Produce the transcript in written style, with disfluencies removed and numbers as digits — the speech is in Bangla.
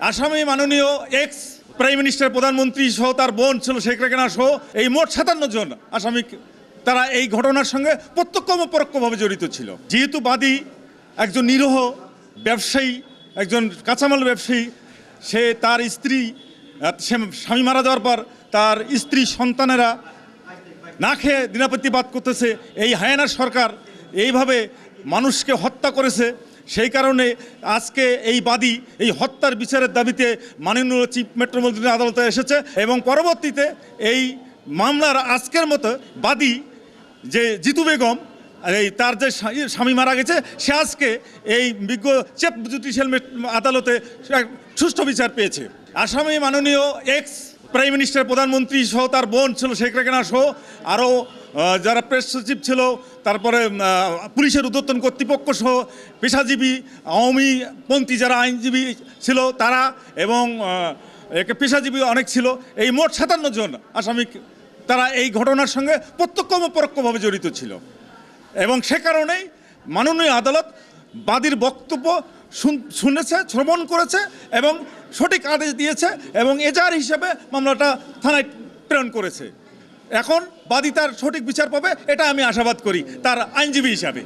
আসামি মাননীয় এক্স প্রাইম মিনিস্টার, প্রধানমন্ত্রী সহ তার বোন ছিল শেখ রেহানা সহ এই মোট 57 জন আসামি, তারা এই ঘটনার সঙ্গে প্রত্যক্ষ ও পরোক্ষভাবে জড়িত ছিল। যেহেতু বাদী একজন নিরীহ ব্যবসায়ী, একজন কাঁচামাল ব্যবসায়ী, সে তার স্ত্রী, স্বামী মারা যাওয়ার পর তার স্ত্রী সন্তানেরা না খেয়ে দিনাপত্তিবাদ করতেছে, এই হায়ানার সরকার এইভাবে মানুষকে হত্যা করেছে। সেই কারণে আজকে এই বাদী এই হত্যার বিচারের দাবিতে মাননীয় চিফ মেট্রোপলিটন আদালতে এসেছে এবং পরবর্তীতে এই মামলার আজকের মতো বাদী যে জিতু বেগম, এই তার যে স্বামী মারা গেছে, সে আজকে এই বিজ্ঞ চিফ জুডিশিয়াল আদালতে সুষ্ঠু বিচার পেয়েছে। আসামি মাননীয় এক্স প্রাইম মিনিস্টার, প্রধানমন্ত্রী সহ তার বোন ছিল শেখ রেহানা সহ আরও যারা প্রেস সচিব ছিল, তারপরে পুলিশের ঊর্ধ্বতন কর্তৃপক্ষ সহ পেশাজীবী আওয়ামীপন্থী যারা আইনজীবী ছিল তারা এবং পেশাজীবী অনেক ছিল, এই মোট 57 জন আসামি, তারা এই ঘটনার সঙ্গে প্রত্যক্ষ ও পরোক্ষভাবে জড়িত ছিল এবং সে কারণেই মাননীয় আদালত বাদীর বক্তব্য শুনেছে, শ্রবণ করেছে এবং সঠিক আদেশ দিয়েছে এবং এজাহার হিসেবে মামলাটা থানায় প্রেরণ করেছে। এখন বাদী তার সঠিক বিচার পাবে, এটা আমি আশাবাদ করি তার আইনজীবী হিসাবে।